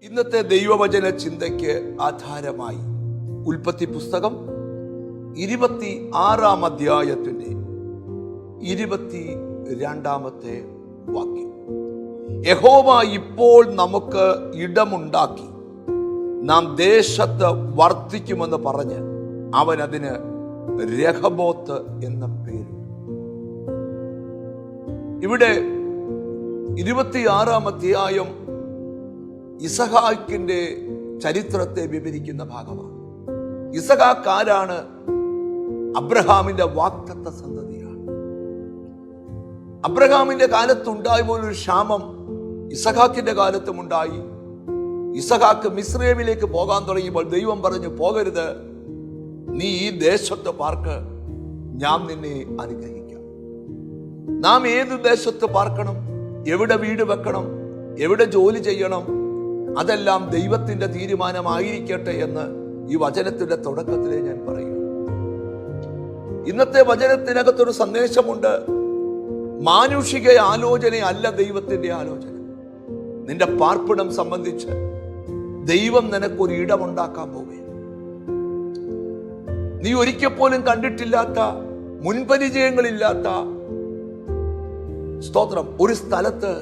ഇന്നത്തെ ദൈവവചന ചിന്തയ്ക്ക് ആധാരമായി ഉൽപ്പത്തി പുസ്തകം 26-ാം അധ്യായത്തിന്റെ 22-ാമത്തെ വാക്യം. യഹോവ ഇപ്പോൾ നമുക്ക് ഇടമുണ്ടാക്കി നാം ദേശത്ത് വർദ്ധിക്കുമെന്ന് പറഞ്ഞ് അവൻ അതിന് രഹബോത്ത് എന്ന പേര്. ഇവിടെ 26-ാം അധ്യായം ഇസഹാക്കിന്റെ ചരിത്രത്തെ വിവരിക്കുന്ന ഭാഗമാണ്. ഇസഹാക്ക് ആരാണ്? അബ്രഹാമിന്റെ വാഗ്ദത്ത സന്തതിയാണ്. അബ്രഹാമിന്റെ കാലത്തുണ്ടായ പോലൊരു ക്ഷാമം ഇസഹാക്കിന്റെ കാലത്തും ഉണ്ടായി. ഇസഹാക്ക് മിസ്രൈമിലേക്ക് പോകാൻ തുടങ്ങിയപ്പോൾ ദൈവം പറഞ്ഞു, പോകരുത്, നീ ഈ ദേശത്ത് പാർക്ക്, ഞാൻ നിന്നെ അനുഗ്രഹിക്കാം. നാം ഏത് ദേശത്ത് പാർക്കണം, എവിടെ വീട് വെക്കണം, എവിടെ ജോലി ചെയ്യണം, അതെല്ലാം ദൈവത്തിന്റെ തീരുമാനമായിരിക്കട്ടെ എന്ന് ഈ വചനത്തിന്റെ തുടക്കത്തിലേ ഞാൻ പറയും. ഇന്നത്തെ വചനത്തിനകത്തൊരു സന്ദേശമുണ്ട്. മാനുഷിക ആലോചനയല്ല ദൈവത്തിന്റെ ആലോചന. നിന്റെ പാർപ്പിടം സംബന്ധിച്ച് ദൈവം നിനക്കൊരു ഇടമുണ്ടാക്കാൻ പോവുകയാണ്. നീ ഒരിക്കൽ പോലും കണ്ടിട്ടില്ലാത്ത, മുൻപരിചയങ്ങളില്ലാത്ത സ്തോത്രം ഒരു സ്ഥലത്ത്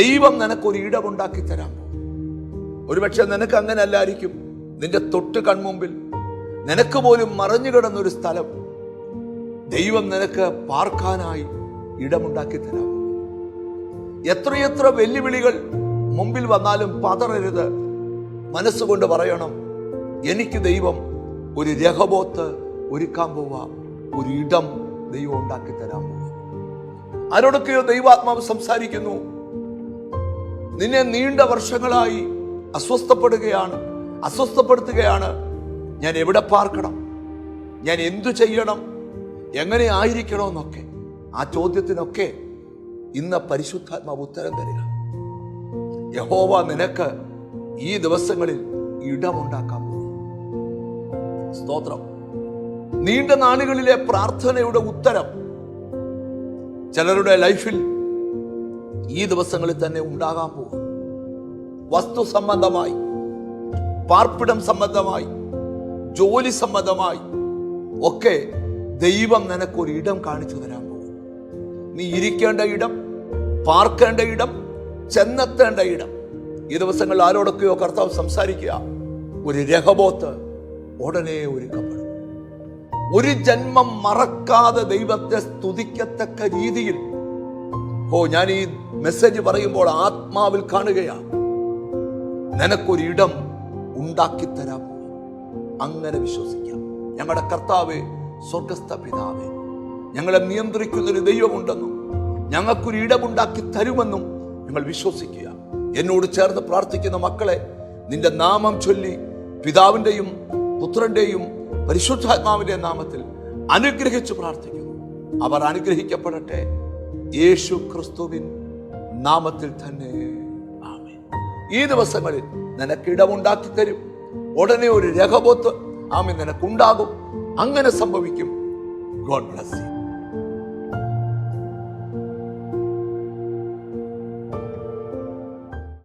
ദൈവം നിനക്കൊരു ഇടമുണ്ടാക്കി തരാൻ പോകും. ഒരുപക്ഷെ നിനക്ക് അങ്ങനെ അല്ലായിരിക്കും. നിന്റെ തൊട്ട് കൺമുമ്പിൽ നിനക്ക് പോലും മറഞ്ഞു കിടന്നൊരു സ്ഥലം ദൈവം നിനക്ക് പാർക്കാനായി ഇടമുണ്ടാക്കി തരാൻ പോകും. എത്രയെത്ര വെല്ലുവിളികൾ മുമ്പിൽ വന്നാലും പതറരുത്. മനസ്സുകൊണ്ട് പറയണം, എനിക്ക് ദൈവം ഒരു രഹബോത്ത് ഒരുക്കാൻ പോവാ, ഒരു ഇടം ദൈവം ഉണ്ടാക്കി തരാൻ പോവാ. ആരോടൊക്കെയോ ദൈവാത്മാവ് സംസാരിക്കുന്നു. നിന്നെ നീണ്ട വർഷങ്ങളായി അസ്വസ്ഥപ്പെടുത്തുകയാണ്. ഞാൻ എവിടെ പാർക്കണം, ഞാൻ എന്തു ചെയ്യണം, എങ്ങനെ ആയിരിക്കണമെന്നൊക്കെ. ആ ചോദ്യത്തിനൊക്കെ ഇന്ന് പരിശുദ്ധാത്മാവ് ഉത്തരം തരിക. യഹോവ നിനക്ക് ഈ ദിവസങ്ങളിൽ ഇടമുണ്ടാക്കാൻ പോകും. സ്തോത്രം. നീണ്ട നാളുകളിലെ പ്രാർത്ഥനയുടെ ഉത്തരം ചിലരുടെ ലൈഫിൽ ഈ ദിവസങ്ങളിൽ തന്നെ ഉണ്ടാകാൻ പോകും. വസ്തു സംബന്ധമായി, പാർപ്പിടം സംബന്ധമായി, ജോലി സംബന്ധമായി ഒക്കെ ദൈവം നിനക്കൊരു ഇടം കാണിച്ചു തരാൻ പോകും. നീ ഇരിക്കേണ്ട ഇടം, പാർക്കേണ്ട ഇടം, ചെന്നെത്തേണ്ട ഇടം. ഈ ദിവസങ്ങളിൽ ആരോടൊക്കെയോ കർത്താവ് സംസാരിക്കുക. ഒരു രഹബോത്ത് ഉടനെ ഒരുക്കപ്പെടും. ഒരു ജന്മം മറക്കാതെ ദൈവത്തെ സ്തുതിക്കത്തക്ക രീതിയിൽ, ഞാൻ ഈ മെസ്സേജ് പറയുമ്പോൾ ആത്മാവിൽ കാണുകയാണ്, നിനക്കൊരിടം ഉണ്ടാക്കി തരാൻ പോകും. അങ്ങനെ വിശ്വസിക്കാം. ഞങ്ങളുടെ കർത്താവേ, സ്വർഗസ്ഥ പിതാവേ, ഞങ്ങളെ നിയന്ത്രിക്കുന്നൊരു ദൈവമുണ്ടെന്നും ഞങ്ങൾക്കൊരു ഇടമുണ്ടാക്കി തരുമെന്നും ഞങ്ങൾ വിശ്വസിക്കുക. എന്നോട് ചേർന്ന് പ്രാർത്ഥിക്കുന്ന മക്കളെ നിന്റെ നാമം ചൊല്ലി പിതാവിന്റെയും പുത്രന്റെയും പരിശുദ്ധാത്മാവിന്റെ നാമത്തിൽ അനുഗ്രഹിച്ചു പ്രാർത്ഥിക്കുന്നു. അവർ അനുഗ്രഹിക്കപ്പെടട്ടെ, യേശു ക്രിസ്തുവിൻ നാമത്തിൽ തന്നെ. ആമേൻ. ഈ ദിവസങ്ങളിൽ നിനക്ക് ഇടമുണ്ടാക്കി തരും. ഉടനെ ഒരു രഹബോത്ത് ആമേൻ നിനക്കുണ്ടാകും. അങ്ങനെ സംഭവിക്കും. God bless you.